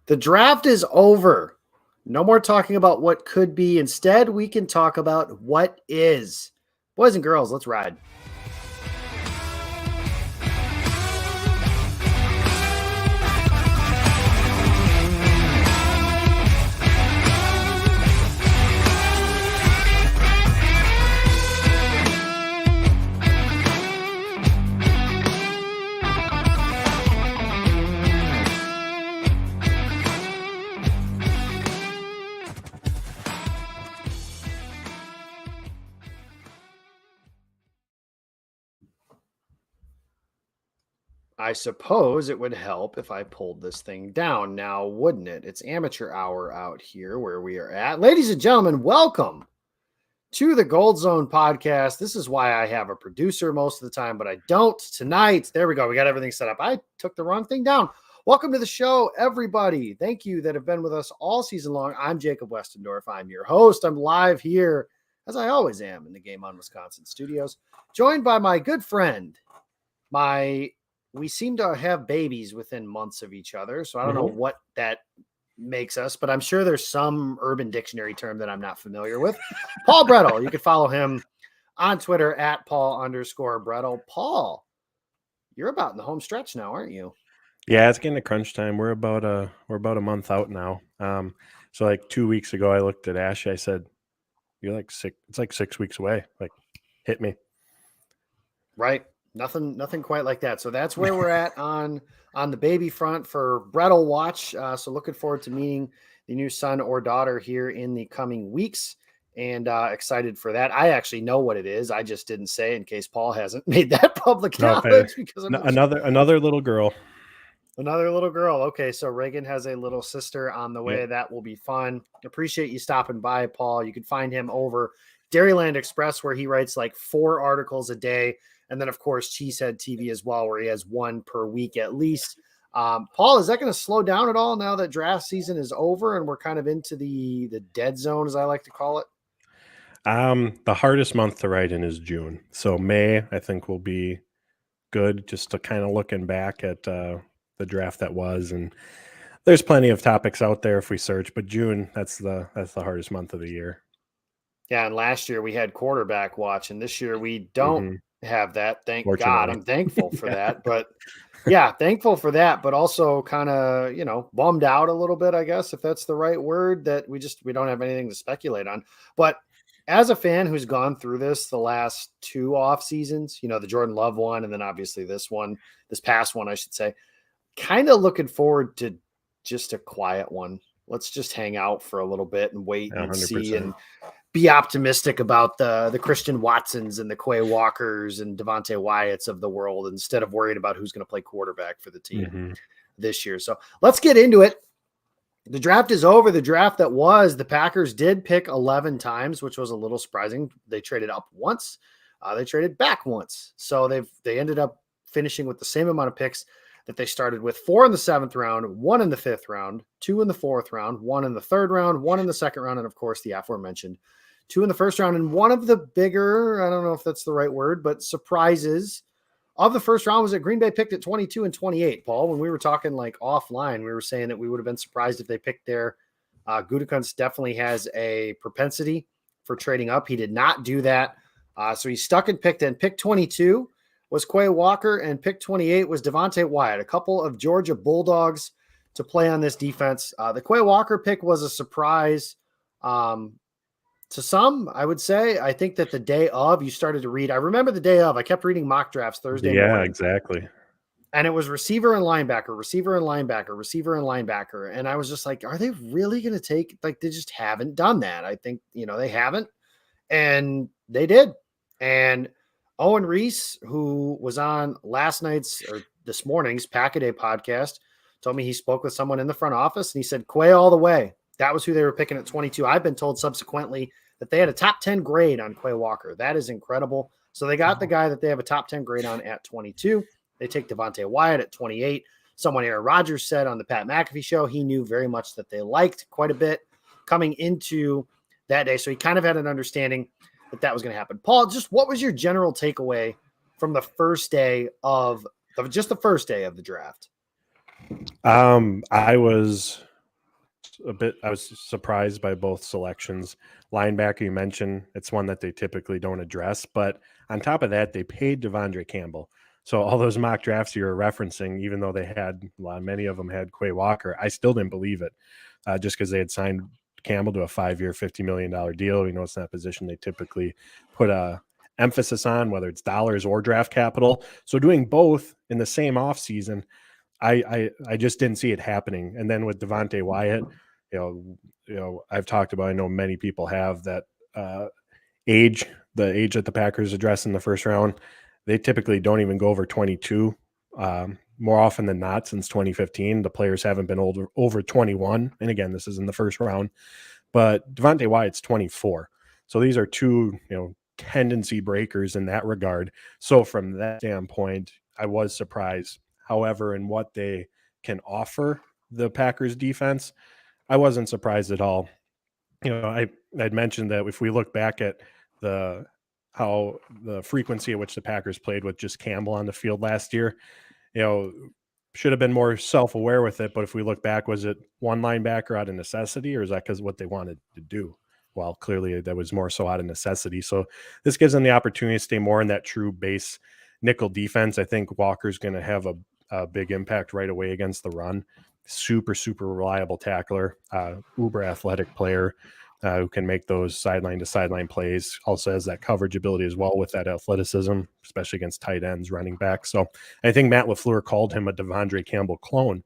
The draft is over. No more talking about what could be. Instead, we can talk about what is. Boys and girls, let's ride. I suppose it would help if I pulled this thing down now, wouldn't it? It's amateur hour out here where we are at. Ladies and gentlemen, welcome to the Gold Zone podcast. This is why I have a producer most of the time, but I don't tonight. There we go. We got everything set up. I took the wrong thing down. Welcome to the show, everybody. Thank you that have been with us all season long. I'm Jacob Westendorf. I'm your host. I'm live here, as I always am, in the Game On Wisconsin studios, joined by my good friend, we seem to have babies within months of each other, so I don't know what that makes us, but I'm sure there's some Urban Dictionary term that I'm not familiar with. Paul Brettel, you can follow him on Twitter at Paul_Brettel. Paul, you're about in the home stretch now, aren't you? Yeah, it's getting to crunch time. We're about a month out now. So like 2 weeks ago, I looked at Ashley. I said, "You're like sick. It's like 6 weeks away. Like, hit me." Right. Nothing quite like that. So that's where we're at on the baby front for Brettel Watch. So looking forward to meeting the new son or daughter here in the coming weeks, and excited for that. I actually know what it is. I just didn't say in case Paul hasn't made that public knowledge. Because another little girl. Another little girl. Okay, so Reagan has a little sister on the way. Yep. That will be fun. Appreciate you stopping by, Paul. You can find him over Dairyland Express, where he writes like 4 articles a day. And then, of course, Cheesehead TV as well, where he has 1 per week at least. Paul, is that going to slow down at all now that draft season is over and we're kind of into the dead zone, as I like to call it? The hardest month to write in is June. So May, I think, will be good, just to kind of looking back at the draft that was. And there's plenty of topics out there if we search, but June, that's the hardest month of the year. Yeah, and last year we had quarterback watch, and this year we don't have that. Thank God. I'm thankful for that. But yeah, thankful for that, but also kind of, bummed out a little bit, I guess, if that's the right word, that we don't have anything to speculate on. But as a fan who's gone through this the last 2 off seasons, the Jordan Love one, and then obviously this past one, I should say, kind of looking forward to just a quiet one. Let's just hang out for a little bit and wait and 100%. See and be optimistic about the Christian Watsons and the Quay Walkers and Devontae Wyatts of the world, instead of worrying about who's going to play quarterback for the team this year. So let's get into it. The draft is over. The draft that was, the Packers did pick 11 times, which was a little surprising. They traded up once. They traded back once. So they ended up finishing with the same amount of picks that they started with: 4 in the 7th round, 1 in the 5th round, 2 in the 4th round, 1 in the 3rd round, 1 in the 2nd round, and of course the aforementioned 2 in the 1st round. And one of the bigger, I don't know if that's the right word, but surprises of the 1st round was that Green Bay picked at 22 and 28. Paul, when we were talking like offline, we were saying that we would have been surprised if they picked there. Gutekunst definitely has a propensity for trading up. He did not do that. So he stuck and picked in. Pick 22 was Quay Walker, and pick 28 was Devontae Wyatt, a couple of Georgia Bulldogs to play on this defense. The Quay Walker pick was a surprise to some, I would say. I think that the day of, you started to read. I remember the day of. I kept reading mock drafts Thursday morning. Yeah, exactly. And it was receiver and linebacker, receiver and linebacker, receiver and linebacker. And I was just like, are they really going to take, like, they just haven't done that. I think, they haven't. And they did. And Owen Reese, who was on last night's or this morning's Pack-A-Day podcast, told me he spoke with someone in the front office, and he said, Quay all the way. That was who they were picking at 22. I've been told subsequently that they had a top 10 grade on Quay Walker. That is incredible. So they got the guy that they have a top 10 grade on at 22. They take Devontae Wyatt at 28. Someone, Aaron Rodgers, said on the Pat McAfee show he knew very much that they liked quite a bit coming into that day. So he kind of had an understanding that was going to happen. Paul, just what was your general takeaway from the first day of the first day of the draft? I was surprised by both selections. Linebacker, you mentioned, it's one that they typically don't address, but on top of that, they paid Devondre Campbell. So all those mock drafts you were referencing, even though they had many of them had Quay Walker, I still didn't believe it, just because they had signed Campbell to a 5-year, $50 million deal. We know it's not a position they typically put a emphasis on, whether it's dollars or draft capital. So doing both in the same offseason, I just didn't see it happening. And then with Devontae Wyatt, I've talked about, I know many people have that the age that the Packers address in the first round, they typically don't even go over 22. More often than not, since 2015, the players haven't been over 21. And again, this is in the first round. But Devontae Wyatt's 24. So these are two, tendency breakers in that regard. So from that standpoint, I was surprised. However, in what they can offer the Packers defense, I wasn't surprised at all. I'd mentioned that if we look back at how the frequency at which the Packers played with just Campbell on the field last year, should have been more self-aware with it. But if we look back, was it one linebacker out of necessity, or is that because what they wanted to do? Well, clearly that was more so out of necessity. So this gives them the opportunity to stay more in that true base nickel defense. I think Walker's going to have a big impact right away against the run. Super, super reliable tackler, uber athletic player who can make those sideline to sideline plays. Also has that coverage ability as well with that athleticism, especially against tight ends, running backs. So I think Matt LaFleur called him a Devondre Campbell clone.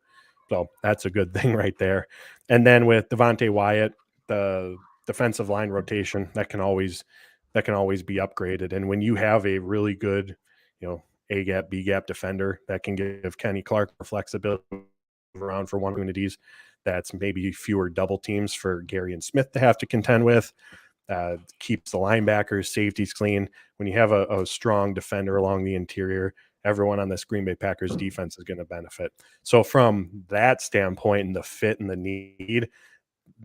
So that's a good thing right there. And then with Devontae Wyatt, the defensive line rotation that can always be upgraded. And when you have a really good, A gap, B gap defender that can give Kenny Clark flexibility around for opportunities, that's maybe fewer double teams for Gary and Smith to have to contend with, keeps the linebackers, safeties clean. When you have a strong defender along the interior, everyone on this Green Bay Packers defense is going to benefit. So from that standpoint and the fit and the need,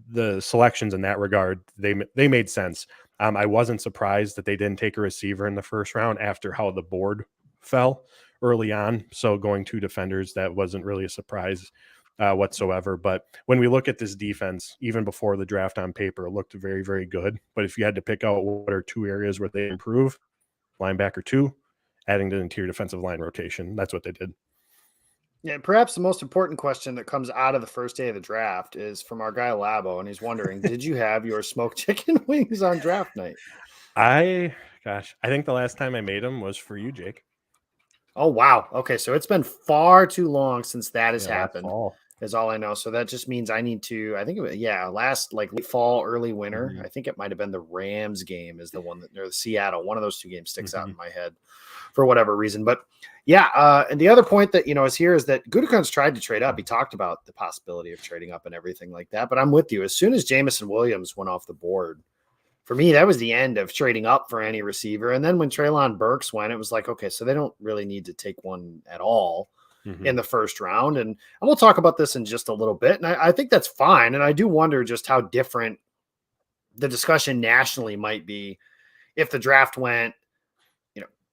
the selections in that regard, they made sense. I wasn't surprised that they didn't take a receiver in the first round after how the board fell early on. So going two defenders, that wasn't really a surprise whatsoever. But when we look at this defense, even before the draft on paper, it looked very, very good. But if you had to pick out what are two areas where they improve, linebacker 2, adding to the interior defensive line rotation, that's what they did. Yeah, perhaps the most important question that comes out of the first day of the draft is from our guy Labo, and he's wondering, did you have your smoked chicken wings on draft night? I think the last time I made them was for you, Jake. Oh, wow. Okay, so it's been far too long since that has happened, fall. is all I know. So that just means I need to, I think, last like late fall, early winter. Mm-hmm. I think it might have been the Rams game is the one that, or the Seattle, one of those two games sticks out in my head for whatever reason. But yeah, and the other point that, is here is that Gutekunst tried to trade up. He talked about the possibility of trading up and everything like that. But I'm with you. As soon as Jamison Williams went off the board, for me, that was the end of trading up for any receiver. And then when Treylon Burks went, it was like, okay, so they don't really need to take one at all in the first round. And we'll talk about this in just a little bit. And I think that's fine. And I do wonder just how different the discussion nationally might be if the draft went,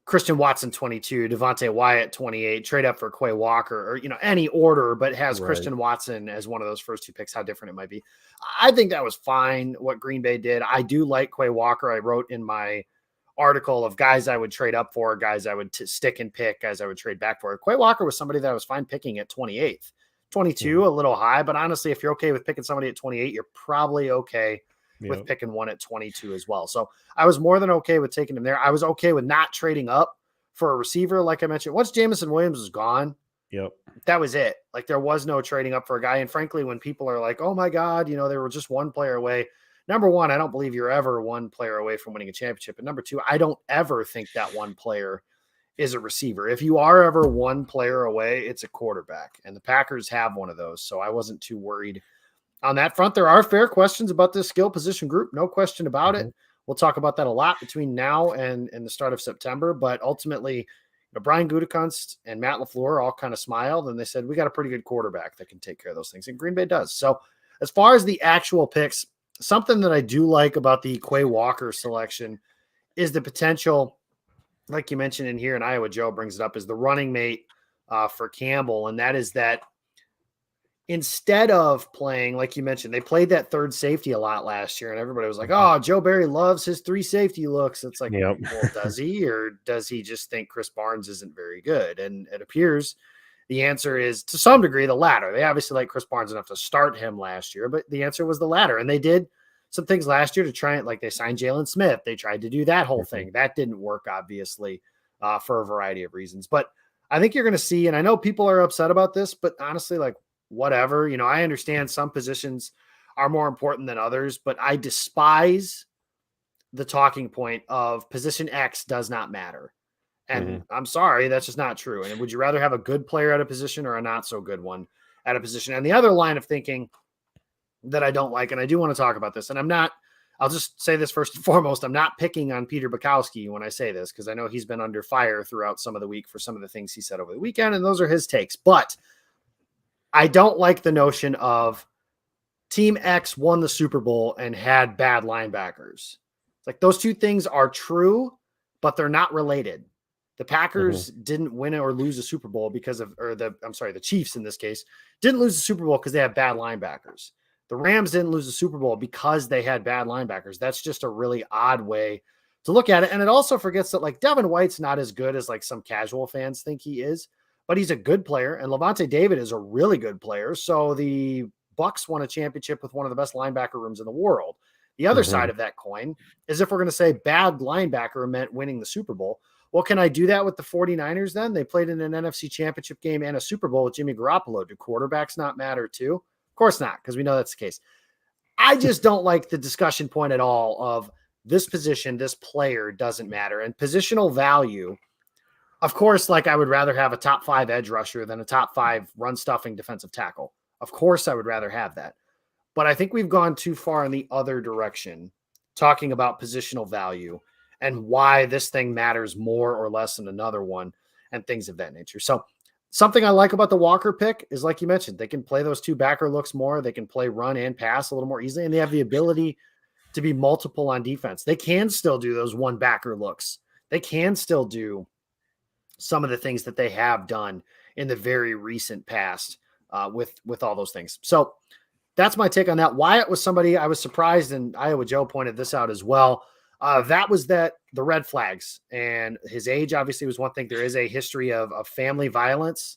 Christian Watson 22, Devontae Wyatt 28, trade up for Quay Walker, or any order, but has Christian Watson as one of those first two picks, how different it might be. I think that was fine what Green Bay did. I do like Quay Walker. I wrote in my article of guys I would trade up for, guys I would stick and pick, guys I would trade back for. Quay Walker was somebody that I was fine picking at 28th. 22, a little high, but honestly, if you're okay with picking somebody at 28, you're probably okay with picking one at 22 as well. So I was more than okay with taking him there. I was okay with not trading up for a receiver. Like I mentioned, once Jamison Williams was gone, that was it. Like there was no trading up for a guy. And frankly, when people are like, oh my God, they were just one player away. Number one, I don't believe you're ever one player away from winning a championship. And number two, I don't ever think that one player is a receiver. If you are ever one player away, it's a quarterback. And the Packers have one of those. So I wasn't too worried on that front. There are fair questions about this skill position group. No question about it. We'll talk about that a lot between now and the start of September. But ultimately, Brian Gutekunst and Matt LaFleur all kind of smiled and they said, we got a pretty good quarterback that can take care of those things. And Green Bay does. So as far as the actual picks, something that I do like about the Quay Walker selection is the potential, like you mentioned in here, and Iowa Joe brings it up, is the running mate for Campbell. And that is that instead of playing, like you mentioned, they played that third safety a lot last year, and everybody was like, oh, Joe Barry loves his 3 safety looks. It's like, well, does he, or does he just think Chris Barnes isn't very good? And it appears the answer is, to some degree, the latter. They obviously like Chris Barnes enough to start him last year, but the answer was the latter. And they did some things last year to try it. Like they signed Jalen Smith. They tried to do that whole thing. That didn't work, obviously, for a variety of reasons. But I think you're going to see, and I know people are upset about this, but honestly, like, whatever, I understand some positions are more important than others, but I despise the talking point of position X does not matter. And I'm sorry, that's just not true. And would you rather have a good player at a position or a not so good one at a position? And the other line of thinking that I don't like, and I do want to talk about this, and I'll just say this first and foremost, I'm not picking on Peter Bukowski when I say this, because I know he's been under fire throughout some of the week for some of the things he said over the weekend, and those are his takes. But I don't like the notion of Team X won the Super Bowl and had bad linebackers. It's like those two things are true, but they're not related. The Packers didn't win or lose a Super Bowl the Chiefs in this case didn't lose the Super Bowl because they have bad linebackers. The Rams didn't lose the Super Bowl because they had bad linebackers. That's just a really odd way to look at it. And it also forgets that, like, Devin White's not as good as like some casual fans think he is, but he's a good player. And Levante David is a really good player. So the Bucs won a championship with one of the best linebacker rooms in the world. The other side of that coin is, if we're going to say bad linebacker meant winning the Super Bowl, well, can I do that with the 49ers then? They played in an NFC championship game and a Super Bowl with Jimmy Garoppolo. Do quarterbacks not matter too? Of course not, because we know that's the case. I just don't like the discussion point at all of this position, this player doesn't matter. And positional value, of course, like I would rather have a top 5 edge rusher than a top 5 run stuffing defensive tackle. Of course, I would rather have that. But I think we've gone too far in the other direction, talking about positional value and why this thing matters more or less than another one and things of that nature. So something I like about the Walker pick is, like you mentioned, they can play those 2 backer looks more. They can play run and pass a little more easily, and they have the ability to be multiple on defense. They can still do those 1 backer looks. They can still do some of the things that they have done in the very recent past with all those things. So that's my take on that. Wyatt was somebody I was surprised, and Iowa Joe pointed this out as well. That was the red flags, and his age obviously was one thing. There is a history of family violence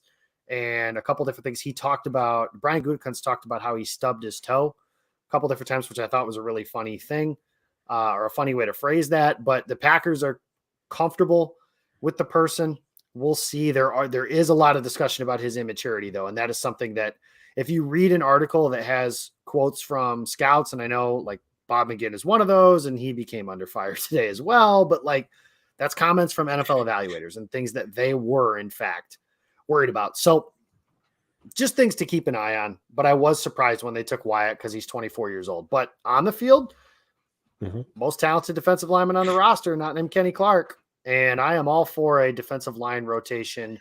and a couple different things he talked about. Brian Gutekunst talked about how he stubbed his toe a couple different times, which I thought was a really funny thing or a funny way to phrase that. But the Packers are comfortable with the person. We'll see. There is a lot of discussion about his immaturity, though, and that is something that if you read an article that has quotes from scouts, and I know like Bob McGinn is one of those, and he became under fire today as well. But like, that's comments from NFL evaluators and things that they were, in fact, worried about. So just things to keep an eye on. But I was surprised when they took Wyatt because he's 24 years old. But on the field, most talented defensive lineman on the roster, not named Kenny Clark. And I am all for a defensive line rotation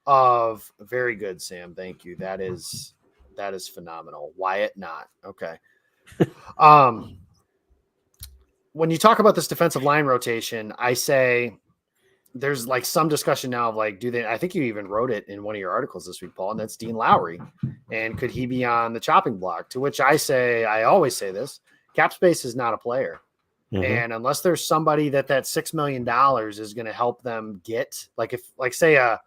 of very good, Sam. Thank you. That is phenomenal. Wyatt not. Okay. When you talk about this defensive line rotation, I say there's like some discussion now of like, I think you even wrote it in one of your articles this week, Paul, and that's Dean Lowry. And could he be on the chopping block? To which I always say this: cap space is not a player. And unless there's somebody that $6 million is going to help them get, like if like say a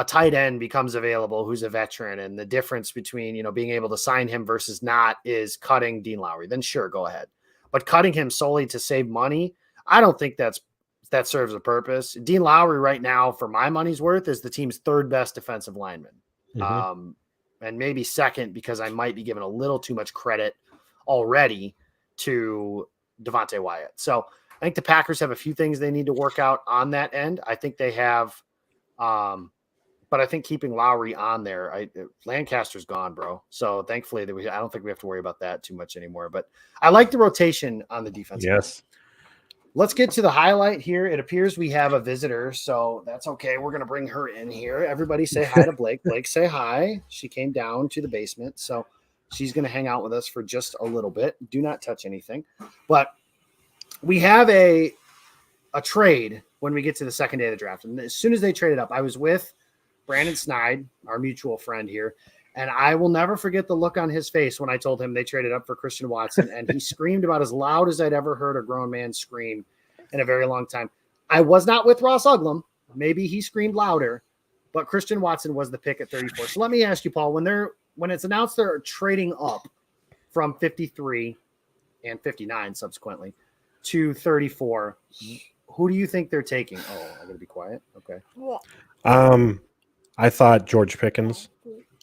tight end becomes available who's a veteran, and the difference between, being able to sign him versus not is cutting Dean Lowry, then sure, go ahead. But cutting him solely to save money, I don't think that serves a purpose. Dean Lowry right now, for my money's worth, is the team's 3rd best defensive lineman. And maybe 2nd, because I might be giving a little too much credit already to Devonte Wyatt. So I think the Packers have a few things they need to work out on that end. I think they have, but I think keeping Lowry on there, Lancaster's gone, bro. So thankfully I don't think we have to worry about that too much anymore. But I like the rotation on the defense. Yes. Let's get to the highlight here. It appears we have a visitor, so that's okay. We're going to bring her in here. Everybody say hi to Blake. Blake, say hi. She came down to the basement, so she's going to hang out with us for just a little bit. Do not touch anything. But we have a trade when we get to the second day of the draft. And as soon as they traded up, I was with Brandon Snide, our mutual friend here, And I will never forget the look on his face when I told him they traded up for Christian Watson, and he screamed about as loud as I'd ever heard a grown man scream in a very long time. I was not with Ross Uglum. Maybe he screamed louder, but Christian Watson was the pick at 34. So let me ask you, Paul, when it's announced they're trading up from 53 and 59 subsequently to 34, who do you think they're taking? Oh, I'm going to be quiet. Okay. I thought George Pickens.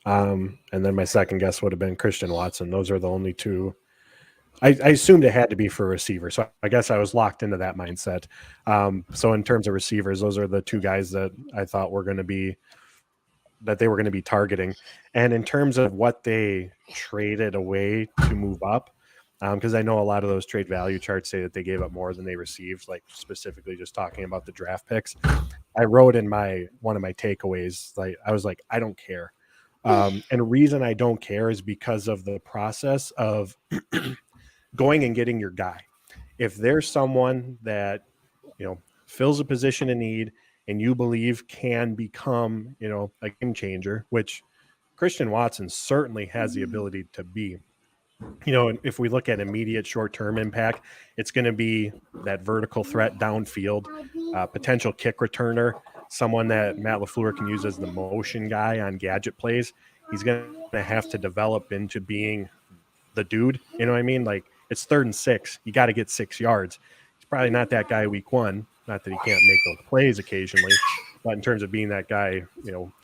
And then my second guess would have been Christian Watson. Those are the only two. I assumed it had to be for a receiver. So I guess I was locked into that mindset. So in terms of receivers, those are the two guys that I thought were going to be targeting. And in terms of what they traded away to move up, because I know a lot of those trade value charts say that they gave up more than they received, like specifically just talking about the draft picks. I wrote in one of my takeaways, like I was like, I don't care. And the reason I don't care is because of the process of going and getting your guy. If there's someone that, fills a position in need and you believe can become, a game changer, which Christian Watson certainly has the ability to be. If we look at immediate short-term impact, it's going to be that vertical threat downfield, potential kick returner, someone that Matt LaFleur can use as the motion guy on gadget plays. He's going to have to develop into being the dude. You know what I mean? Like, it's 3rd and 6. You got to get 6 yards. He's probably not that guy week 1. Not that he can't make those plays occasionally, but in terms of being that guy,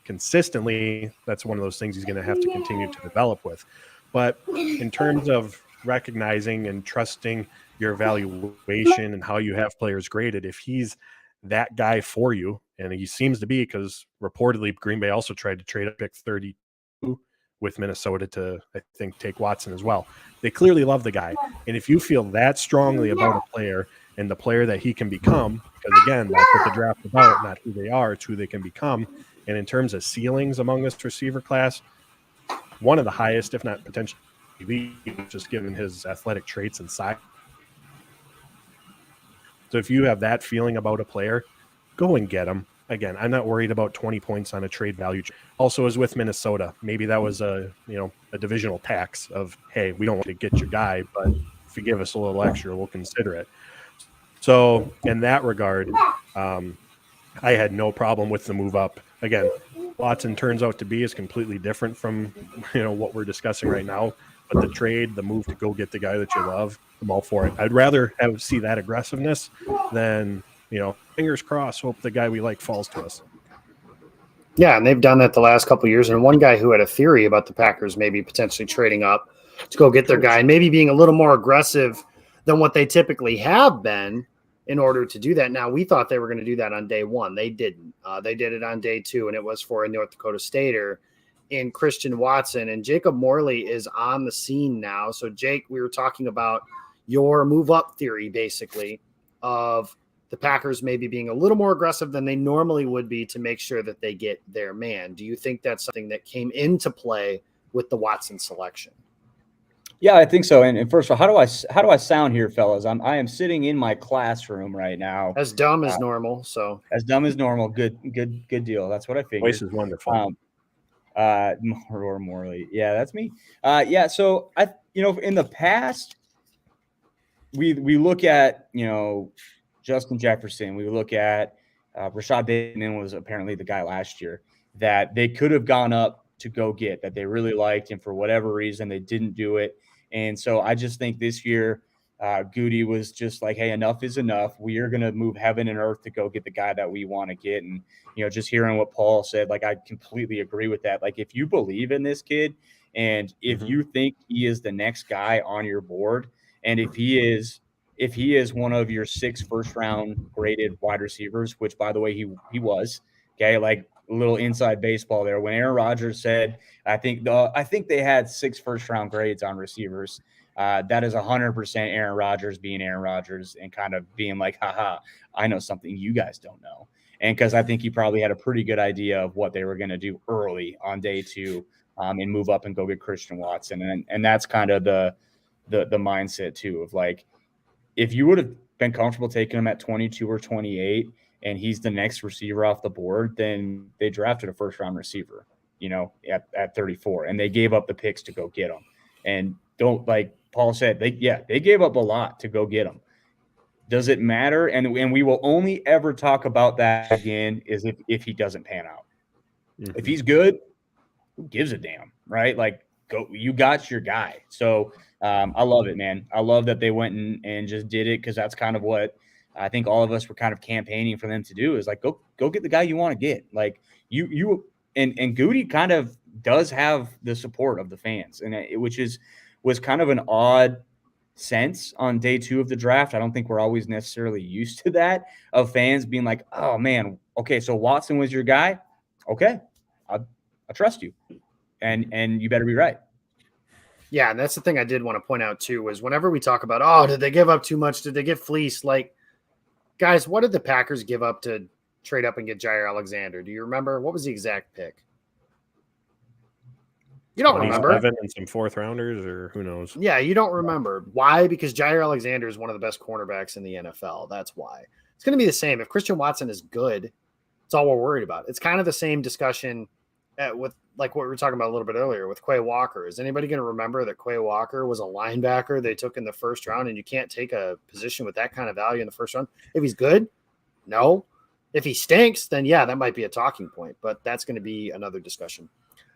consistently, that's one of those things he's going to have to continue to develop with. But in terms of recognizing and trusting your evaluation and how you have players graded, if he's that guy for you, and he seems to be, because reportedly Green Bay also tried to trade a pick 32 with Minnesota to, I think, take Watson as well. They clearly love the guy. And if you feel that strongly about a player and the player that he can become, because again, that's what the draft is about, not who they are, it's who they can become. And in terms of ceilings among this receiver class, one of the highest, if not potentially, just given his athletic traits and size. So if you have that feeling about a player, go and get him. Again, I'm not worried about 20 points on a trade value. Also, as with Minnesota, maybe that was a divisional tax of, hey, we don't want to get your guy, but if you give us a little extra, we'll consider it. So in that regard, I had no problem with the move up. Again, Watson turns out to be is completely different from what we're discussing right now. But the trade, the move to go get the guy that you love, I'm all for it. I'd rather see that aggressiveness than fingers crossed, hope the guy we like falls to us. Yeah, and they've done that the last couple of years. And one guy who had a theory about the Packers maybe potentially trading up to go get their guy and maybe being a little more aggressive than what they typically have been in order to do that. Now, we thought they were going to do that on day 1. They didn't. They did it on day 2, and it was for a North Dakota Stater in Christian Watson. And Jacob Morley is on the scene now. So, Jake, we were talking about your move-up theory, basically, of the Packers maybe being a little more aggressive than they normally would be to make sure that they get their man. Do you think that's something that came into play with the Watson selection? Yeah, I think so. And first of all, how do I sound here, fellas? I am sitting in my classroom right now. As dumb as normal. So as dumb as normal. Good deal. That's what I figured. Voice is wonderful. Morley. Yeah, that's me. Yeah. So in the past, we look at Justin Jefferson. We look at Rashad Bateman was apparently the guy last year that they could have gone up to go get, that they really liked, and for whatever reason they didn't do it. And so I just think this year Goody was just like, hey, enough is enough. We are going to move heaven and earth to go get the guy that we want to get. And, just hearing what Paul said, like, I completely agree with that. Like, if you believe in this kid and if you think he is the next guy on your board, and if he is one of your 6 first-round graded wide receivers, which, by the way, he was, okay, like a little inside baseball there. When Aaron Rodgers said, I think they had 6 first-round grades on receivers, that is 100% Aaron Rodgers being Aaron Rodgers and kind of being like, haha, I know something you guys don't know. And because I think he probably had a pretty good idea of what they were going to do early on day 2 and move up and go get Christian Watson. And that's kind of the mindset too of like, if you would have been comfortable taking him at 22 or 28 and he's the next receiver off the board, then they drafted a first-round receiver. at 34, and they gave up the picks to go get him. And don't, like Paul said, they gave up a lot to go get him. Does it matter? And we will only ever talk about that again is if he doesn't pan out. Mm-hmm. If he's good, who gives a damn, right? Like, go, you got your guy. So I love it, man. I love that they went and just did it, because that's kind of what I think all of us were kind of campaigning for them to do, is like, go get the guy you want to get. Like you and Goody kind of does have the support of the fans, and which was kind of an odd sense on day 2 of the draft. I don't think we're always necessarily used to that, of fans being like, oh man, okay, so Watson was your guy. Okay, I trust you, and you better be right. Yeah, and that's the thing I did want to point out too, was whenever we talk about, oh, did they give up too much? Did they get fleeced? Like, guys, what did the Packers give up to trade up and get Jair Alexander? Do you remember? What was the exact pick? You don't remember? 7 and some 4th rounders, or who knows? Yeah, you don't remember. Why? Because Jair Alexander is one of the best cornerbacks in the NFL. That's why. It's going to be the same. If Christian Watson is good, it's all we're worried about. It's kind of the same discussion with like what we were talking about a little bit earlier with Quay Walker. Is anybody going to remember that Quay Walker was a linebacker they took in the first round, and you can't take a position with that kind of value in the first round? If he's good, no. If he stinks, then yeah, that might be a talking point, but that's going to be another discussion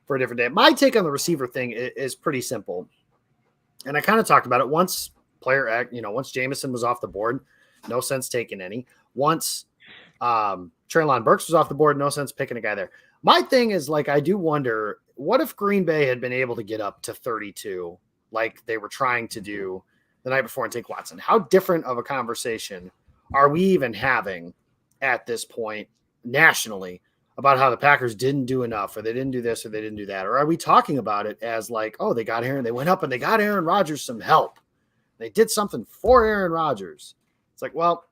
for a different day. My take on the receiver thing is pretty simple. And I kind of talked about it once once Jameson was off the board, no sense taking any. Once Treylon Burks was off the board, no sense picking a guy there. My thing is, like, I do wonder, what if Green Bay had been able to get up to 32 like they were trying to do the night before and take Watson? How different of a conversation are we even having at this point nationally about how the Packers didn't do enough, or they didn't do this, or they didn't do that? Or are we talking about it as like, oh, they went up and they got Aaron Rodgers some help. They did something for Aaron Rodgers. It's like, well,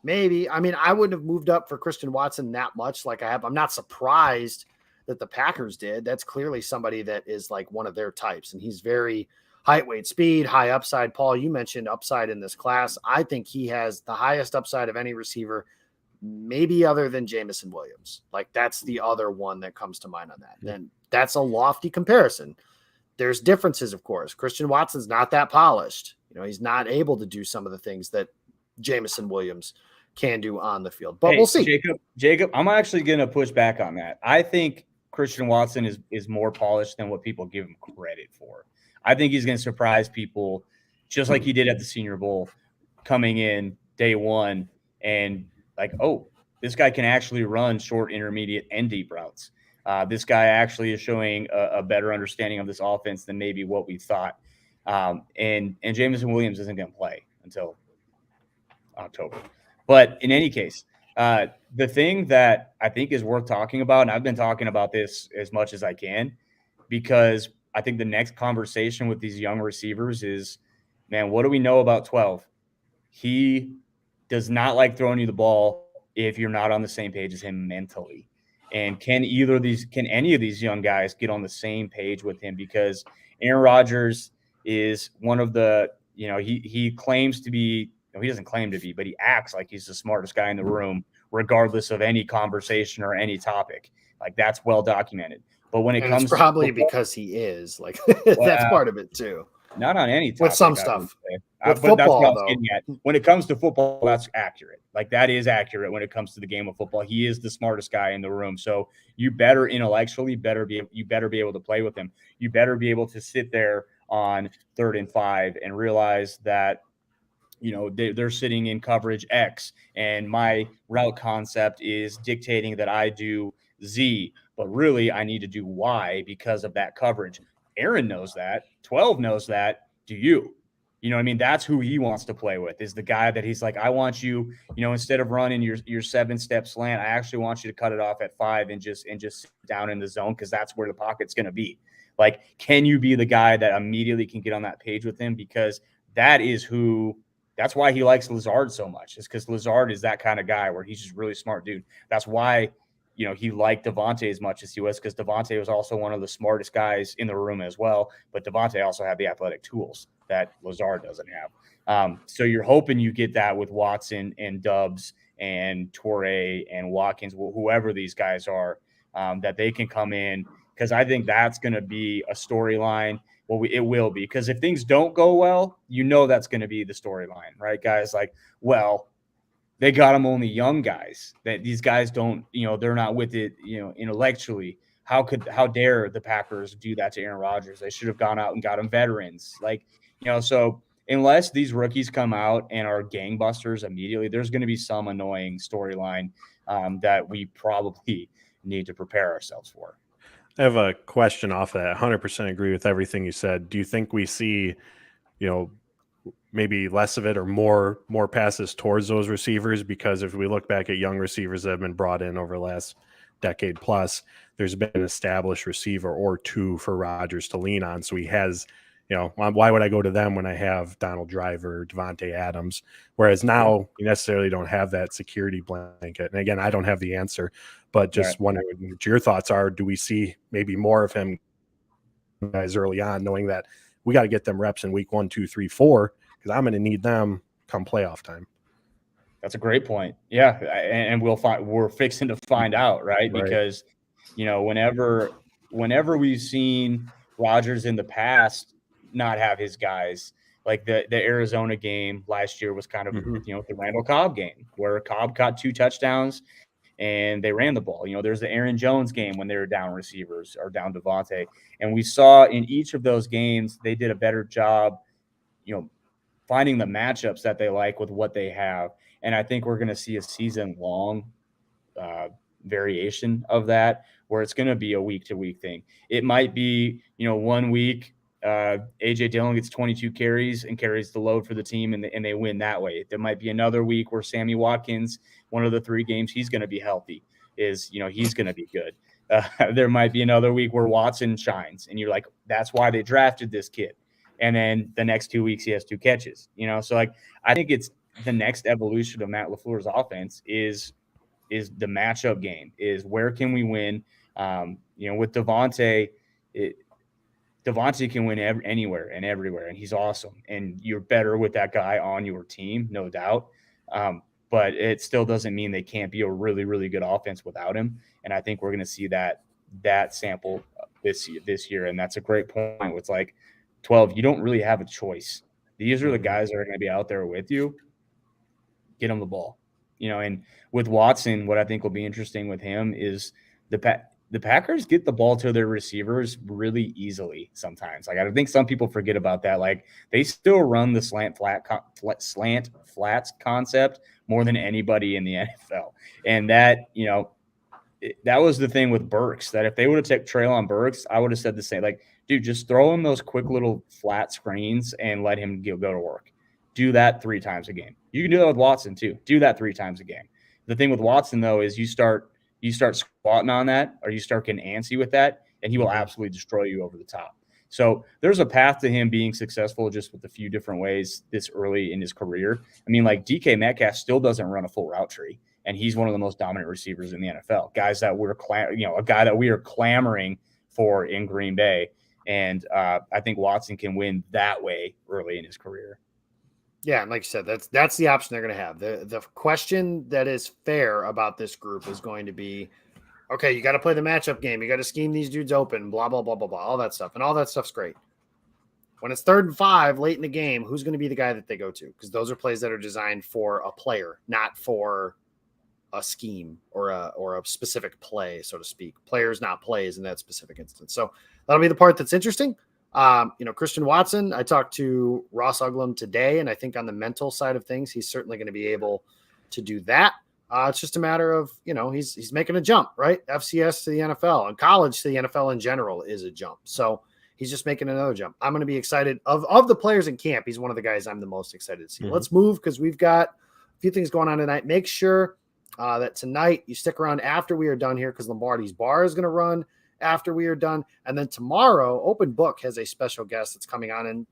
maybe. I mean, I wouldn't have moved up for Christian Watson that much like I have. I'm not surprised that the Packers did. That's clearly somebody that is like one of their types, and he's very height, weight, speed, high upside. Paul, you mentioned upside in this class. I think he has the highest upside of any receiver, maybe other than Jameson Williams. Like, that's the other one that comes to mind on that. Then that's a lofty comparison. There's differences, of course. Christian Watson's not that polished. He's not able to do some of the things that Jameson Williams can do on the field, but we'll see. Jacob, I'm actually going to push back on that. I think Christian Watson is more polished than what people give him credit for. I think he's going to surprise people just like he did at the Senior Bowl, coming in day 1 and like, oh, this guy can actually run short, intermediate, and deep routes. This guy actually is showing a better understanding of this offense than maybe what we thought. And Jameson Williams isn't going to play until October. But in any case, the thing that I think is worth talking about, and I've been talking about this as much as I can, because I think the next conversation with these young receivers is, man, what do we know about 12? He does not like throwing you the ball if you're not on the same page as him mentally. And can any of these young guys get on the same page with him? Because Aaron Rodgers is one of the, he claims to be, he doesn't claim to be, but he acts like he's the smartest guy in the room, regardless of any conversation or any topic. Like, that's well documented. But when it comes, it's probably to football, because he is like, that's part of it too. Not on any topic, with some stuff. But football, that's what I was getting at. When it comes to football, that's accurate. Like, that is accurate when it comes to the game of football. He is the smartest guy in the room. So you better intellectually you better be able to play with him. You better be able to sit there on 3rd and 5 and realize that, they're sitting in coverage X, and my route concept is dictating that I do Z, but really I need to do Y because of that coverage. Aaron knows that. 12 knows that. Do you? You know what I mean? That's who he wants to play with, is the guy that he's like, I want you, instead of running your 7-step slant, I actually want you to cut it off at 5 and just sit down in the zone, because that's where the pocket's going to be. Like, can you be the guy that immediately can get on that page with him? Because that's why he likes Lazard so much, is because Lazard is that kind of guy where he's just really smart dude. That's why, he liked Devontae as much as he was, because Devontae was also one of the smartest guys in the room as well. But Devontae also had the athletic tools that Lazard doesn't have. So you're hoping you get that with Watson and Dubs and Toure and Watkins, whoever these guys are, that they can come in. because I think that's going to be a storyline. Well, it will be, because if things don't go well, that's going to be the storyline, right, guys? Like, well, they got them only young guys. That these guys don't, they're not with it, intellectually. How dare the Packers do that to Aaron Rodgers? They should have gone out and got him veterans. Like, so unless these rookies come out and are gangbusters immediately, there's going to be some annoying storyline that we probably need to prepare ourselves for. I have a question off that. 100% agree with everything you said. Do you think we see, maybe less of it or more passes towards those receivers? Because if we look back at young receivers that have been brought in over the last decade plus, there's been an established receiver or two for Rodgers to lean on. So he has, why would I go to them when I have Donald Driver, Devontae Adams? Whereas now you necessarily don't have that security blanket. And again, I don't have the answer, but just wondering what your thoughts are. Do we see maybe more of him guys early on, knowing that we got to get them reps in week 1, 2, 3, 4, because I'm going to need them come playoff time? That's a great point. Yeah. And we're fixing to find out, right? Because, whenever we've seen Rodgers in the past not have his guys, like the Arizona game last year was kind of, the Randall Cobb game where Cobb got 2 touchdowns and they ran the ball. There's the Aaron Jones game when they were down receivers or down Devontae. And we saw in each of those games, they did a better job, finding the matchups that they like with what they have. And I think we're going to see a season-long variation of that, where it's going to be a week-to-week thing. It might be, 1 week, A.J. Dillon gets 22 carries and carries the load for the team, and they win that way. There might be another week where Sammy Watkins, one of the 3 games, he's going to be healthy, he's going to be good. There might be another week where Watson shines, and you're like, that's why they drafted this kid. And then the next 2 weeks, he has 2 catches, So, like, I think it's the next evolution of Matt LaFleur's offense is the matchup game, is where can we win? With Devontae, Devontae can win anywhere and everywhere, and he's awesome. And you're better with that guy on your team, no doubt. But it still doesn't mean they can't be a really, really good offense without him. And I think we're going to see that sample this year. And that's a great point. It's like 12, you don't really have a choice. These are the guys that are going to be out there with you. Get them the ball, and with Watson, what I think will be interesting with him is the Packers get the ball to their receivers really easily sometimes. Like, I think some people forget about that. Like, they still run the slant flats concept more than anybody in the NFL. And that, that was the thing with Burks, that if they would have taken Treylon Burks, I would have said the same. Like, dude, just throw him those quick little flat screens and let him go to work. Do that 3 times a game. You can do that with Watson too. Do that 3 times a game. The thing with Watson, though, is you start squatting on that, or you start getting antsy with that, and he will absolutely destroy you over the top. So there's a path to him being successful just with a few different ways this early in his career. I mean, like, DK Metcalf still doesn't run a full route tree, and he's one of the most dominant receivers in the NFL. Guys that a guy that we are clamoring for in Green Bay. And I think Watson can win that way early in his career. Yeah, and like you said, that's the option they're going to have. The question that is fair about this group is going to be, okay, you got to play the matchup game. You got to scheme these dudes open, blah, blah, blah, blah, blah, all that stuff. And all that stuff's great. When it's 3rd and 5 late in the game, who's going to be the guy that they go to? Because those are plays that are designed for a player, not for a scheme or a specific play, so to speak. Players, not plays in that specific instance. So that'll be the part that's interesting. Christian Watson, I talked to Ross Uglum today, and I think on the mental side of things, he's certainly going to be able to do that. It's just a matter of, he's making a jump, right? FCS to the NFL, and college to the NFL in general is a jump. So he's just making another jump. I'm going to be excited. Of the players in camp, he's one of the guys I'm the most excited to see. Let's move, because we've got a few things going on tonight. Make sure that tonight you stick around after we are done here, because Lombardi's Bar is going to run after we are done. And then tomorrow, Open Book has a special guest that's coming on, and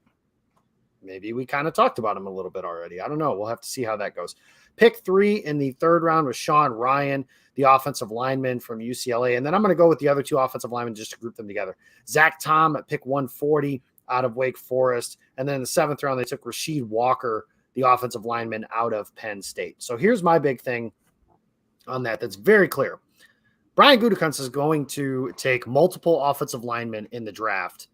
maybe we kind of talked about him a little bit already. I don't know. We'll have to see how that goes. Pick 3 in the 3rd round was Sean Ryan, the offensive lineman from UCLA. And then I'm going to go with the other 2 offensive linemen just to group them together. Zach Tom at pick 140 out of Wake Forest. And then in the 7th round, they took Rasheed Walker, the offensive lineman out of Penn State. So here's my big thing on that. That's very clear. Brian Gutekunst is going to take multiple offensive linemen in the draft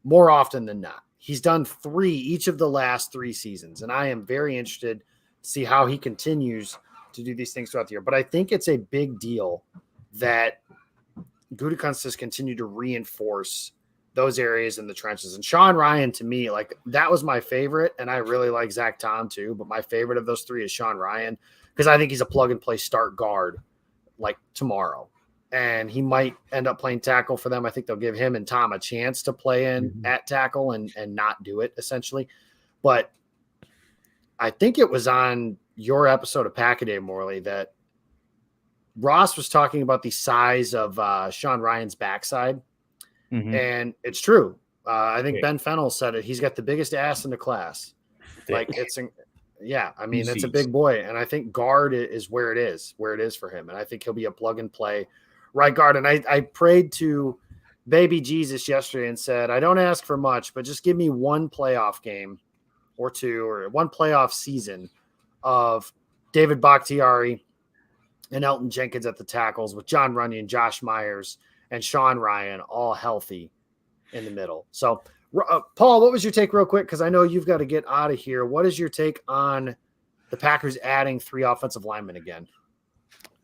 more often than not. He's done 3 each of the last 3 seasons, and I am very interested to see how he continues to do these things throughout the year. But I think it's a big deal that Gutekunst has continued to reinforce those areas in the trenches. And Sean Ryan, to me, like, that was my favorite, and I really like Zach Tom too, but my favorite of those 3 is Sean Ryan, because I think he's a plug-and-play start guard like tomorrow. And he might end up playing tackle for them. I think they'll give him and Tom a chance to play in at tackle and not do it, essentially. But I think it was on your episode of Pack-A-Day, Morley, that Ross was talking about the size of Sean Ryan's backside. And it's true. I think Ben Fennell said it. He's got the biggest ass in the class. Like, it's I mean, that's a big boy. And I think guard is where it is for him. And I think he'll be a plug and play right guard. And I prayed to baby Jesus yesterday and said, I don't ask for much, but just give me one playoff game or 2 or one playoff season of David Bakhtiari and Elton Jenkins at the tackles with John Runyon, Josh Myers, and Sean Ryan all healthy in the middle. So, Paul, what was your take real quick? Because I know you've got to get out of here. What is your take on the Packers adding 3 offensive linemen again?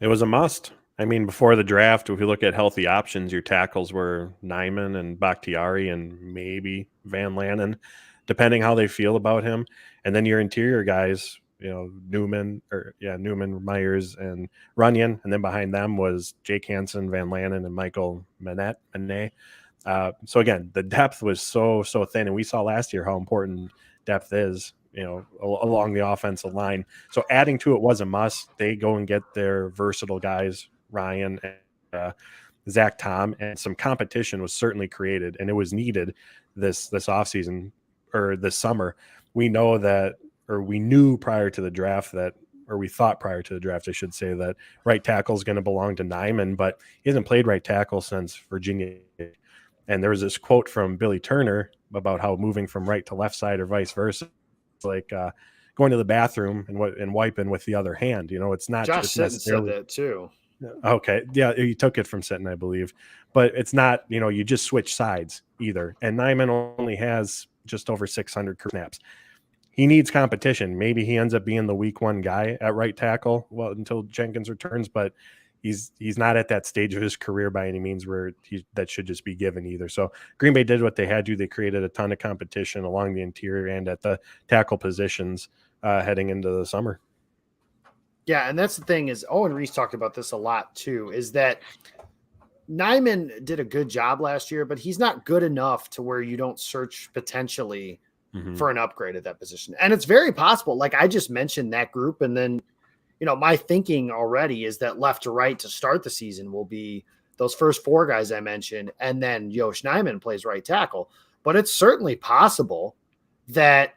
It was a must. I mean, before the draft, if you look at healthy options, your tackles were Nyman and Bakhtiari and maybe Van Lanen, depending how they feel about him. And then your interior guys, Newman, Myers, and Runyon. And then behind them was Jake Hansen, Van Lanen, and Michael Manet. So again, the depth was so thin. And we saw last year how important depth is, along the offensive line. So adding to it was a must. They go and get their versatile guys, Ryan and Zach Tom, and some competition was certainly created, and it was needed this offseason or this summer. We know that, or we knew prior to the draft that, or we thought prior to the draft, I should say, that right tackle is going to belong to Nyman, but he hasn't played right tackle since Virginia. And there was this quote from Billy Turner about how moving from right to left side or vice versa, it's like going to the bathroom and wiping with the other hand. It's not Josh just Sitton necessarily said that too. Okay. Yeah, he took it from Sitton, I believe. But it's not, you just switch sides either. And Nyman only has just over 600 snaps. He needs competition. Maybe he ends up being the week 1 guy at right tackle until Jenkins returns, but he's not at that stage of his career by any means where that should just be given either. So Green Bay did what they had to. They created a ton of competition along the interior and at the tackle positions heading into the summer. Yeah, and that's the thing is, Owen Reese talked about this a lot too, is that Nyman did a good job last year, but he's not good enough to where you don't search potentially for an upgrade at that position. And it's very possible. Like I just mentioned that group, and then, my thinking already is that left to right to start the season will be those first 4 guys I mentioned, and then Yosh Nyman plays right tackle. But it's certainly possible that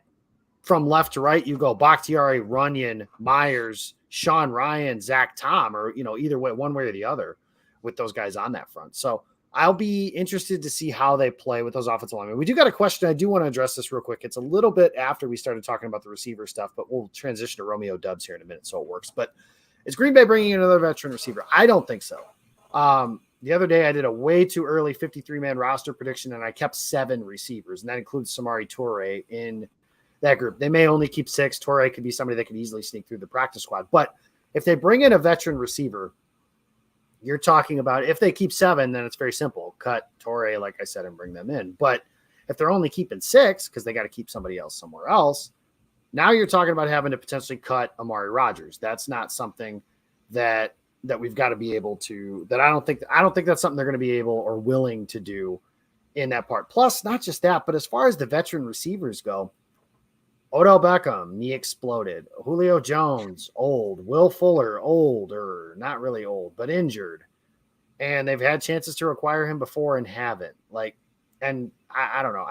from left to right, you go Bakhtiari, Runyon, Myers, Sean Ryan, Zach Tom, or, either way, one way or the other with those guys on that front. So I'll be interested to see how they play with those offensive linemen. We do got a question. I do want to address this real quick. It's a little bit after we started talking about the receiver stuff, but we'll transition to Romeo Doubs here in a minute so it works. But is Green Bay bringing in another veteran receiver? I don't think so. The other day I did a way too early 53-man roster prediction, and I kept 7 receivers, and that includes Samori Toure in that group. They may only keep 6. Toure could be somebody that could easily sneak through the practice squad. But if they bring in a veteran receiver, you're talking about, if they keep 7, then it's very simple. Cut Toure, like I said, and bring them in. But if they're only keeping 6, because they got to keep somebody else somewhere else, now you're talking about having to potentially cut Amari Rodgers. That's not something that we've got to be able to, that I don't think that's something they're going to be able or willing to do in that part. Plus, not just that, but as far as the veteran receivers go, Odell Beckham, knee exploded. Julio Jones, old. Will Fuller, old, or not really old, but injured. And they've had chances to acquire him before and haven't. And I don't know.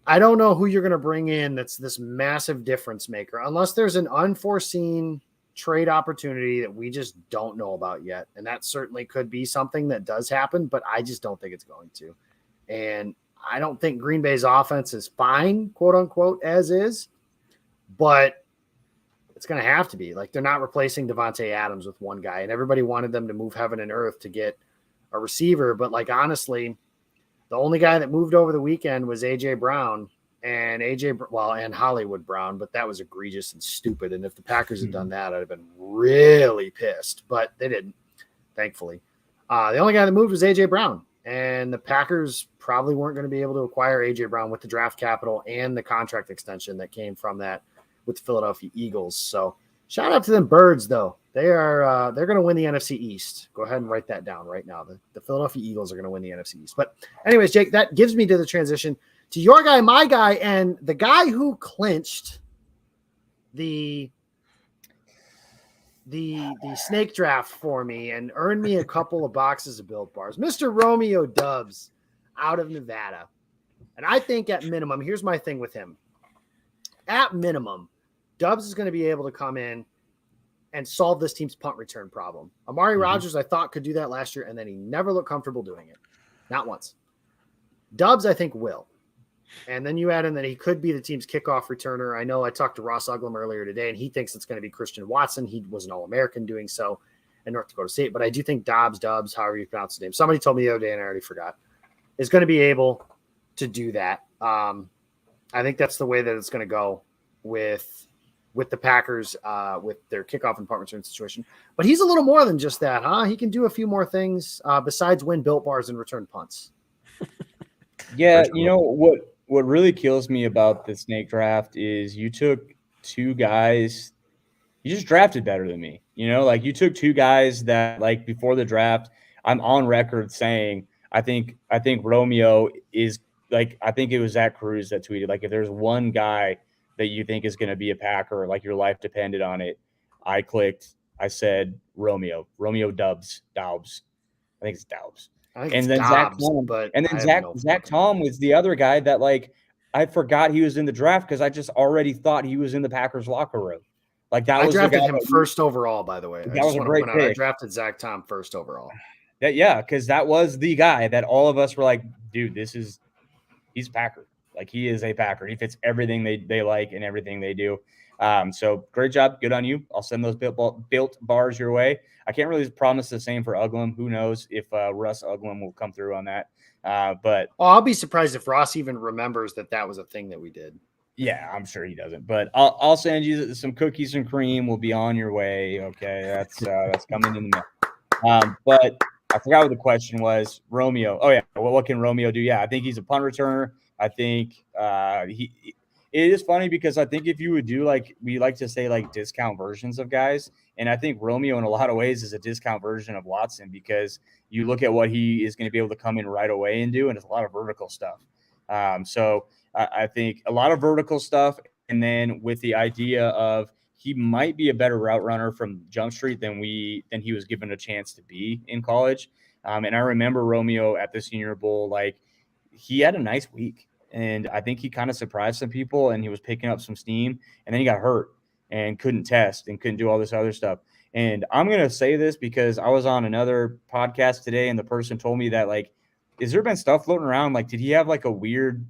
I don't know who you're going to bring in that's this massive difference maker, unless there's an unforeseen trade opportunity that we just don't know about yet. And that certainly could be something that does happen, but I just don't think it's going to. And I don't think Green Bay's offense is fine, quote unquote, as is, but It's going to have to be. Like, they're not replacing Devontae Adams with one guy, and everybody wanted them to move heaven and earth to get a receiver. But, like, honestly, the only guy that moved over the weekend was A.J. Brown and and Hollywood Brown, but that was egregious and stupid. And if the Packers had done that, I'd have been really pissed, but they didn't, thankfully. The only guy that moved was A.J. Brown, and the Packers probably weren't going to be able to acquire A.J. Brown with the draft capital and the contract extension that came from that with the Philadelphia Eagles. So shout out to them Birds, though. They're going to win the NFC East. Go ahead and write that down right now. The Philadelphia Eagles are going to win the NFC East. But anyways, Jake, that gives me to the transition to your guy, my guy, and the guy who clinched the snake draft for me and earned me a couple of boxes of Built Bars, Mr. Romeo Dubs out of Nevada. And I think at minimum, here's my thing with him. At minimum, Dubs is going to be able to come in and solve this team's punt return problem. Amari Rodgers, I thought, could do that last year, and then he never looked comfortable doing it. Not once. Dubs, I think, will. And then you add in that he could be the team's kickoff returner. I know I talked to Ross Uglum earlier today, and he thinks it's going to be Christian Watson. He was an All-American doing so in North Dakota State. But I do think Dubs, however you pronounce his name, somebody told me the other day, and I already forgot, is going to be able to do that. I think that's the way that it's going to go with the Packers with their kickoff and punt return situation. But he's a little more than just that, huh? He can do a few more things besides win Built Bars and return punts. Yeah, you know what really kills me about the snake draft is you took two guys. You just drafted better than me. You know, like you took two guys that, like, before the draft, I'm on record saying I think Romeo is, like, I think it was Zach Cruz that tweeted, like, if there's one guy that you think is going to be a Packer, like your life depended on it, I said Romeo Dubs. I think it's Daubs. And then Zach Tom was the other guy that, like, I forgot he was in the draft because I just already thought he was in the Packers locker room. Like, that was I drafted him first overall, by the way. That was a great pick. I drafted Zach Tom first overall. Because that was the guy that all of us were like, dude, he's a Packer. Like, he is a Packer. He fits everything they like and everything they do. So great job. Good on you. I'll send those built bars your way. I can't really promise the same for Uglum. Who knows if Russ Uglum will come through on that. But I'll be surprised if Ross even remembers that was a thing that we did. Yeah, I'm sure he doesn't. But I'll send you some cookies and cream. Will be on your way. Okay, that's coming in the mail. But I forgot what the question was. Romeo. Oh yeah, what can Romeo do? Yeah, I think he's a punt returner. I think it is funny because I think if you would do, like, we like to say, like, discount versions of guys, and I think Romeo in a lot of ways is a discount version of Watson because you look at what he is going to be able to come in right away and do, and it's a lot of vertical stuff. So I think a lot of vertical stuff, and then with the idea of he might be a better route runner from Jump Street than he was given a chance to be in college. And I remember Romeo at the Senior Bowl, like, he had a nice week, and I think he kind of surprised some people, and he was picking up some steam, and then he got hurt and couldn't test and couldn't do all this other stuff. And I'm going to say this because I was on another podcast today, and the person told me that, like, has there been stuff floating around? Like, did he have, like, a weird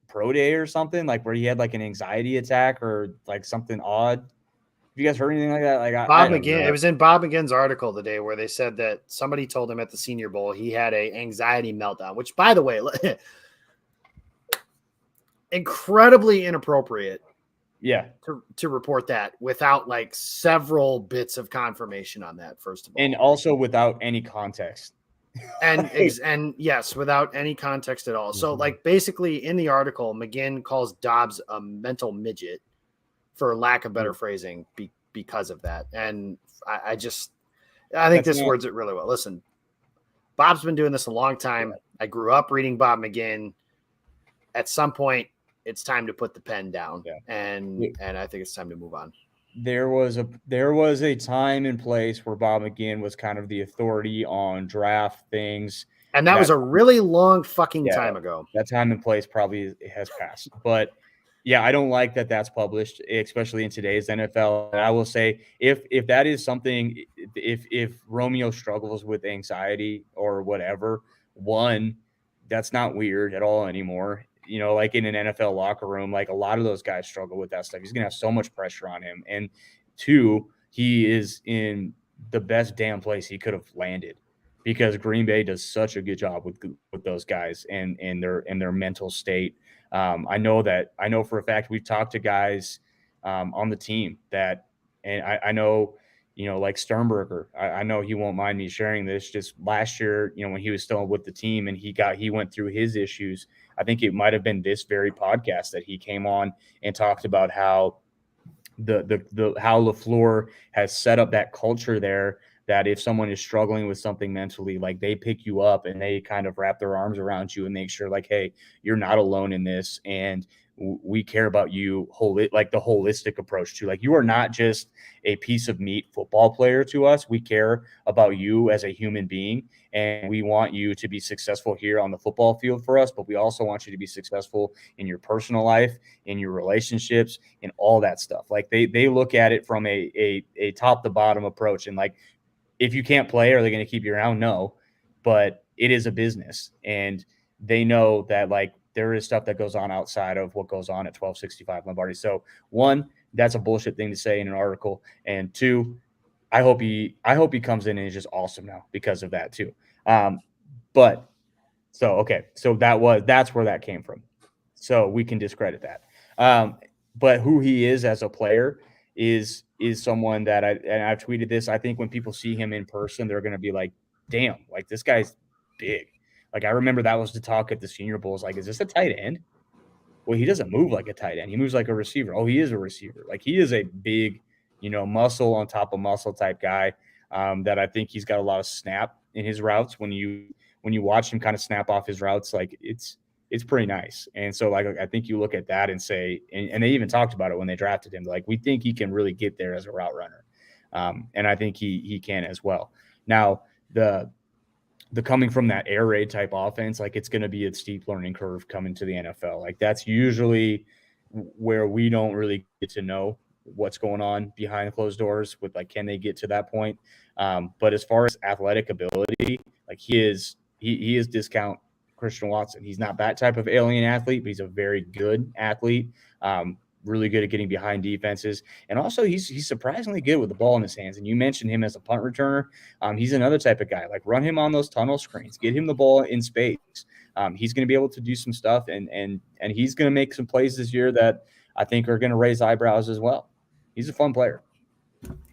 pro day or something, like, where he had, like, an anxiety attack or, like, something odd? Have you guys heard anything like that? Like, Bob McGinn, it was in Bob McGinn's article today where they said that somebody told him at the Senior Bowl he had a anxiety meltdown, which, by the way, incredibly inappropriate. Yeah, to report that without, like, several bits of confirmation on that, first of all, and also without any context. and yes, without any context at all. So, like, basically in the article, McGinn calls Dobbs a mental midget, for lack of better phrasing, because of that. And I think this words it really well. Listen, Bob's been doing this a long time. I grew up reading Bob McGinn. At some point, it's time to put the pen down, and I think it's time to move on. There was a time and place where Bob McGinn was kind of the authority on draft things, and that was a really long fucking time ago. That time and place probably has passed, but yeah, I don't like that that's published, especially in today's NFL. And I will say, if that is something, if Romeo struggles with anxiety or whatever, one, that's not weird at all anymore. you know, like in an NFL locker room, like a lot of those guys struggle with that stuff. He's going to have so much pressure on him. And 2, he is in the best damn place he could have landed, because Green Bay does such a good job with those guys and their mental state. I know for a fact we've talked to guys on the team that, and I know, you know, like Sternberger, I know he won't mind me sharing this. Just last year, you know, when he was still with the team and he went through his issues, I think it might have been this very podcast that he came on and talked about how how LaFleur has set up that culture there, that if someone is struggling with something mentally, like they pick you up and they kind of wrap their arms around you and make sure like, hey, you're not alone in this. And we care about you, like the holistic approach to, like, you are not just a piece of meat football player to us. We care about you as a human being, and we want you to be successful here on the football field for us, but we also want you to be successful in your personal life, in your relationships, and all that stuff. Like they look at it from a top to bottom approach. And like, if you can't play, are they going to keep you around? No, but it is a business, and they know that like there is stuff that goes on outside of what goes on at 1265 Lombardi. So 1, that's a bullshit thing to say in an article. And 2, I hope he comes in and is just awesome now because of that too. But so that's where that came from. So we can discredit that. But who he is as a player is someone that I've tweeted this. I think when people see him in person, they're going to be like, damn, like this guy's big. Like I remember that was the talk at the Senior Bowl. Like, is this a tight end? Well, he doesn't move like a tight end. He moves like a receiver. Oh, he is a receiver. Like he is a big, you know, muscle on top of muscle type guy that I think he's got a lot of snap in his routes. When you watch him kind of snap off his routes, like it's pretty nice. And so like I think you look at that and say, and they even talked about it when they drafted him. Like we think he can really get there as a route runner, and I think he can as well. Now the coming from that air raid type offense, like it's going to be a steep learning curve coming to the NFL. Like that's usually where we don't really get to know what's going on behind closed doors with like, can they get to that point? But as far as athletic ability, like he is discount Christian Watson. He's not that type of alien athlete, but he's a very good athlete. Really good at getting behind defenses. And also he's surprisingly good with the ball in his hands. And you mentioned him as a punt returner. He's another type of guy, like run him on those tunnel screens, get him the ball in space. He's going to be able to do some stuff and he's going to make some plays this year that I think are going to raise eyebrows as well. He's a fun player.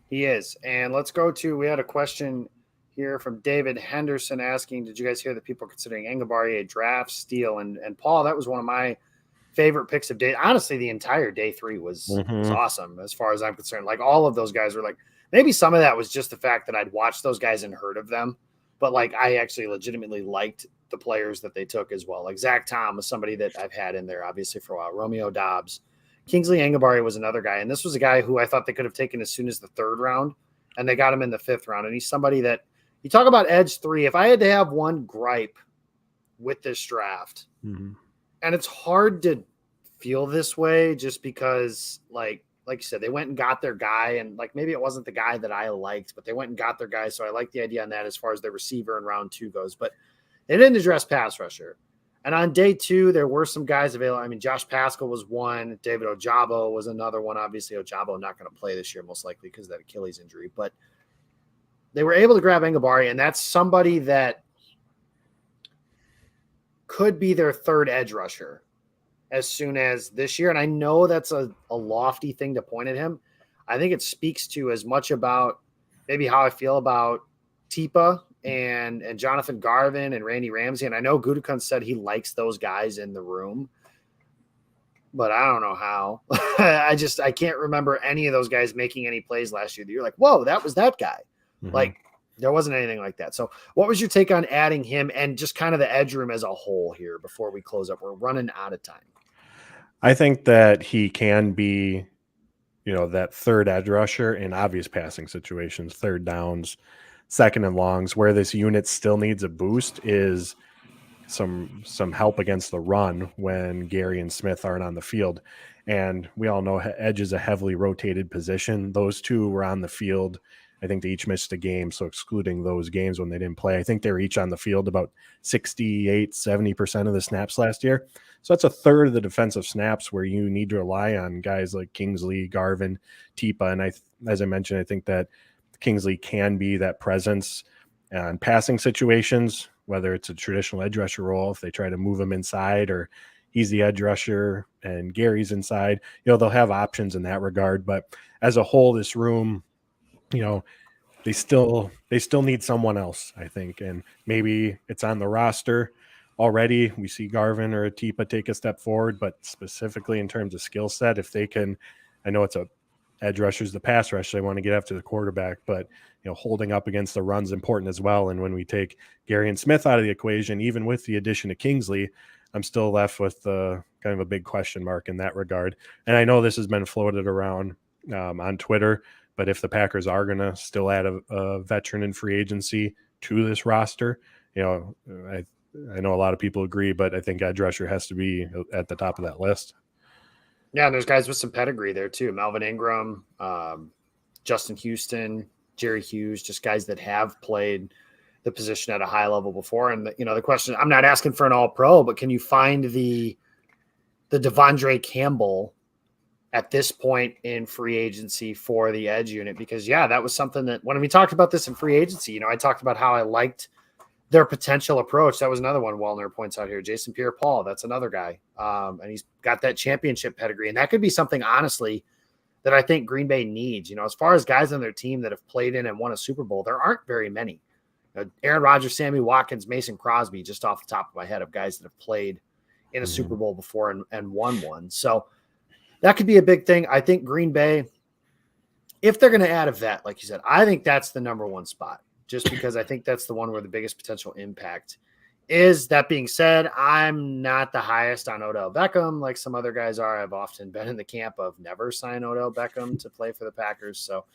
He is. And let's go to, we had a question here from David Henderson asking, did you guys hear that people are considering Enagbare a draft steal? And Paul, that was one of my favorite picks of day. Honestly, the entire day 3 was awesome as far as I'm concerned. Like all of those guys were like, maybe some of that was just the fact that I'd watched those guys and heard of them, but like I actually legitimately liked the players that they took as well. Like Zach Tom was somebody that I've had in there obviously for a while. Romeo Dobbs, Kingsley Enagbare was another guy. And this was a guy who I thought they could have taken as soon as the 3rd round, and they got him in the 5th round. And he's somebody that you talk about edge 3. If I had to have one gripe with this draft, and it's hard to feel this way just because like you said, they went and got their guy, and like maybe it wasn't the guy that I liked, but they went and got their guy. So I like the idea on that as far as their receiver in round 2 goes, but they didn't address pass rusher. And on day 2, there were some guys available. I mean, Josh Pascal was one. David Ojabo was another one. Obviously, Ojabo not going to play this year, most likely because of that Achilles injury, but they were able to grab Enagbare, and that's somebody that could be their 3rd edge rusher as soon as this year. And I know that's a lofty thing to point at him. I think it speaks to as much about maybe how I feel about Tipa and Jonathan Garvin and Randy Ramsey. And I know Gutekunst said he likes those guys in the room, but I don't know how. I can't remember any of those guys making any plays last year that you're like, whoa, that was that guy. Like there wasn't anything like that. So what was your take on adding him and just kind of the edge room as a whole here before we close up? We're running out of time. I think that he can be, you know, that 3rd edge rusher in obvious passing situations, 3rd downs, 2nd and longs. Where this unit still needs a boost is some help against the run when Gary and Smith aren't on the field. And we all know edge is a heavily rotated position. Those two were on the field I think they each missed a game. So excluding those games when they didn't play, I think they were each on the field about 68-70% of the snaps last year. So that's a third of the defensive snaps where you need to rely on guys like Kingsley, Garvin, Tipa. And as I mentioned, I think that Kingsley can be that presence on passing situations, whether it's a traditional edge rusher role, if they try to move him inside, or he's the edge rusher and Gary's inside, they'll have options in that regard. But as a whole, this room, they still need someone else, I think. And maybe it's on the roster already. We see Garvin or Atipa take a step forward, but specifically in terms of skill set, if they can, I know it's a edge rushers, the pass rush, they want to get after the quarterback, but holding up against the run's important as well. And when we take Gary and Smith out of the equation, even with the addition of Kingsley, I'm still left with kind of a big question mark in that regard. And I know this has been floated around on Twitter, but if the Packers are going to still add a veteran in free agency to this roster, I know a lot of people agree, but I think edge rusher has to be at the top of that list. Yeah, and there's guys with some pedigree there too. Melvin Ingram, Justin Houston, Jerry Hughes, just guys that have played the position at a high level before. And the question, I'm not asking for an all-pro, but can you find the Devondre Campbell at this point in free agency for the edge unit? Because that was something that when we talked about this in free agency, I talked about how I liked their potential approach. That was another one Wellner points out here. Jason Pierre-Paul, that's another guy. And he's got that championship pedigree. And that could be something, honestly, that I think Green Bay needs. As far as guys on their team that have played in and won a Super Bowl, there aren't very many. Aaron Rodgers, Sammy Watkins, Mason Crosby, just off the top of my head, of guys that have played in a Super Bowl before and won one. So that could be a big thing. I think Green Bay, if they're going to add a vet, like you said, I think that's the number one spot, just because I think that's the one where the biggest potential impact is. That being said, I'm not the highest on Odell Beckham like some other guys are. I've often been in the camp of never sign Odell Beckham to play for the Packers. So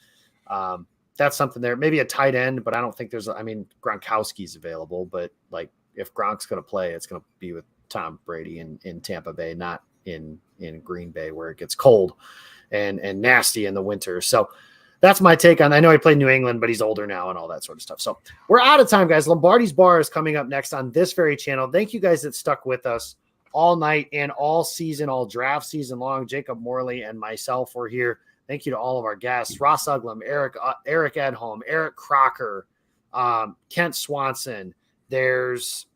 that's something there. Maybe a tight end, but I don't think Gronkowski's available. But like if Gronk's going to play, it's going to be with Tom Brady in Tampa Bay, not in Green Bay where it gets cold and nasty in the winter. So that's my take on. I know he played New England, but he's older now and all that sort of stuff. So we're out of time, guys. Lombardi's Bar is coming up next on this very channel. Thank you guys that stuck with us all night and all season, all draft season long. Jacob Morley and myself were here. Thank you to all of our guests: Ross Uglum, Eric Edholm, Eric Crocker, Kent Swanson. There's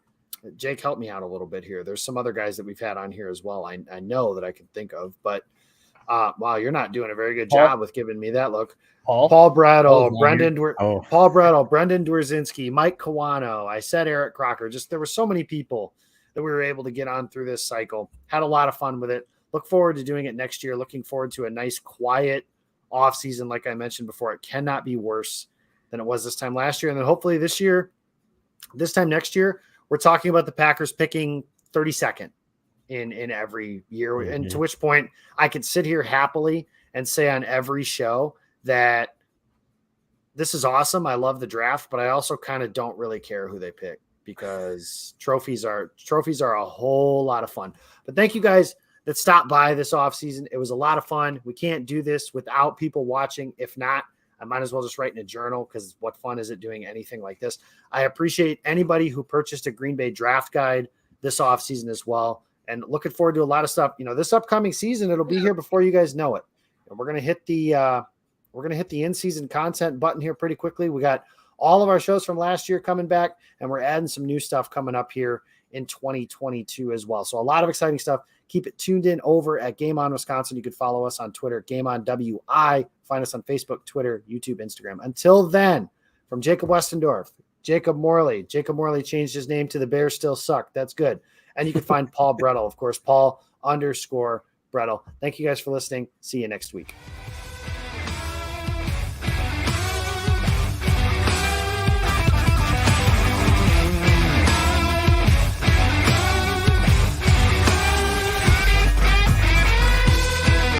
Jake. Help me out a little bit here. There's some other guys that we've had on here as well. I know that I can think of, but wow, you're not doing a very good job with giving me that look. Paul Brattle, Brendan Dwerzinski, Mike Kawano. I said Eric Crocker. Just there were so many people that we were able to get on through this cycle. Had a lot of fun with it. Look forward to doing it next year. Looking forward to a nice, quiet off season. Like I mentioned before, it cannot be worse than it was this time last year. And then hopefully this time next year, we're talking about the Packers picking 32nd in every year. And to which point I could sit here happily and say on every show that this is awesome. I love the draft, but I also kind of don't really care who they pick because trophies are a whole lot of fun. But thank you guys that stopped by this offseason. It was a lot of fun. We can't do this without people watching. If not, I might as well just write in a journal because what fun is it doing anything like this? I appreciate anybody who purchased a Green Bay draft guide this offseason as well. And looking forward to a lot of stuff. This upcoming season, it'll be here before you guys know it. And we're going to hit the in-season content button here pretty quickly. We got all of our shows from last year coming back, and we're adding some new stuff coming up here in 2022 as well. So a lot of exciting stuff. Keep it tuned in over at Game On Wisconsin. You can follow us on Twitter, Game On WI. Find us on Facebook, Twitter, YouTube, Instagram. Until then, from Jacob Westendorf, Jacob Morley. Jacob Morley changed his name to The Bears Still Suck. That's good. And you can find Paul Brettel, of course, Paul_Brettel. Thank you guys for listening. See you next week.